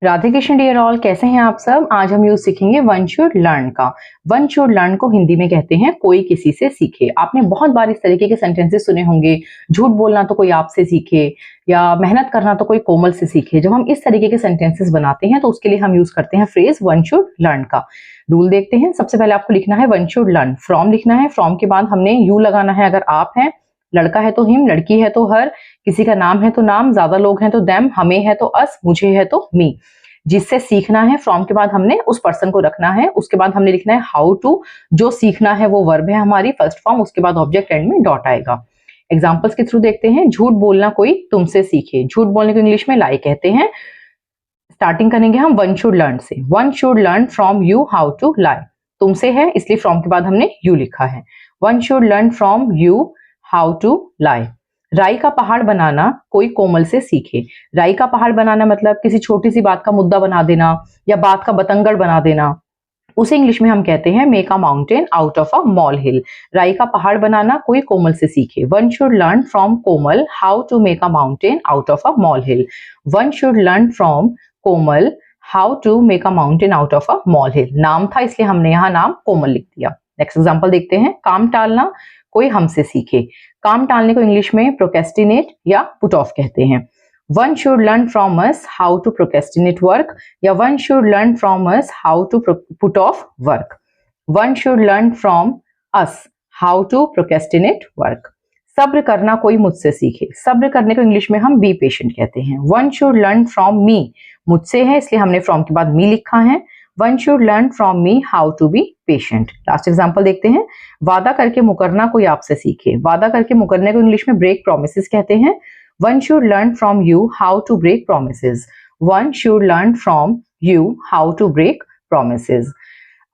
Radhe Krishna dear all, कैसे हैं आप सब। आज हम यूज सीखेंगे वन शुड लर्न का। वन शुड लर्न को हिंदी में कहते हैं कोई किसी से सीखे। आपने बहुत बार इस तरीके के सेंटेंसेस सुने होंगे, झूठ बोलना तो कोई आपसे सीखे, या मेहनत करना तो कोई कोमल से सीखे। जब हम इस तरीके के सेंटेंसेस बनाते हैं तो उसके लिए हम यूज करते हैं फ्रेज वन शुड लर्न का। रूल देखते हैं। सबसे पहले आपको लिखना है वन शुड लर्न, फ्रॉम लिखना है, फ्रॉम के बाद हमने यू लगाना है अगर आप हैं, लड़का है तो हिम, लड़की है तो हर, किसी का नाम है तो नाम, ज्यादा लोग हैं तो देम, हमें है तो अस, मुझे है तो मी। जिससे सीखना है, फ्रॉम के बाद हमने उस पर्सन को रखना है। उसके बाद हमने लिखना है हाउ टू, जो सीखना है वो वर्ब है हमारी फर्स्ट फॉर्म, उसके बाद ऑब्जेक्ट एंड में डॉट आएगा। एग्जांपल्स के थ्रू देखते हैं। झूठ बोलना कोई तुमसे सीखे, झूठ बोलने को इंग्लिश में लाई कहते हैं। स्टार्टिंग करेंगे हम वन शुड लर्न से। One should learn from you how to lie, तुमसे है इसलिए फ्रॉम के बाद हमने यू लिखा है। One should learn from you how to lie. राई का पहाड़ बनाना कोई कोमल से सीखे। राई का पहाड़ बनाना मतलब किसी छोटी सी बात का मुद्दा बना देना या बात का बतंगड़ बना देना, उसे इंग्लिश में हम कहते हैं make a mountain out of a molehill. राई का पहाड़ बनाना कोई कोमल से सीखे। One should learn from Komal how to make a mountain out of a molehill. One should learn from Komal how to make a mountain out of a molehill. नाम था इसलिए हमने यहाँ नाम कोमल लिख दिया। नेक्स्ट एग्जांपल देखते हैं। काम टालना कोई हमसे सीखे। काम टालने को इंग्लिश में प्रोकेस्टिनेट या पुट ऑफ कहते हैं। One should learn from us how to procrastinate work, या one should learn from us how to put off work. One should learn from us how to procrastinate work. सब्र करना कोई मुझसे सीखे। सब्र करने को इंग्लिश में हम बी पेशेंट कहते हैं। वन शुड लर्न फ्रॉम मी, मुझसे है इसलिए हमने फ्रॉम के बाद मी लिखा है। One should learn from me how to be patient. Last example देखते हैं। वादा करके मुकरना कोई आपसे सीखे। वादा करके मुकरने को इंग्लिश में ब्रेक प्रोमिसेस कहते हैं। One should learn from you how to break promises. One should learn from you how to break promises.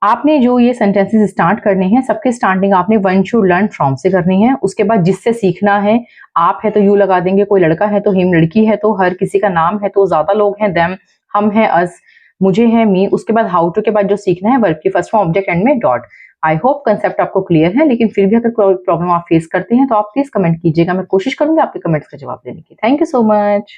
आपने जो ये सेंटेंसेस स्टार्ट करने हैं, सबके स्टार्टिंग आपने वन शुड लर्न फ्रॉम से करनी है। उसके बाद जिससे सीखना है, आप है तो यू लगा देंगे, कोई लड़का है तो हिम, लड़की है तो हर, किसी का नाम है तो ज्यादा लोग हैं देम, हम है अस, मुझे है मी। उसके बाद हाउ टू के बाद जो सीखना है वर्ब की फर्स्ट फॉर्म, ऑब्जेक्ट एंड में डॉट। आई होप कंसेप्ट आपको क्लियर है, लेकिन फिर भी अगर कोई प्रॉब्लम आप फेस करते हैं तो आप प्लीज कमेंट कीजिएगा। मैं कोशिश करूंगी आपके कमेंट्स का जवाब देने की। Thank you so much.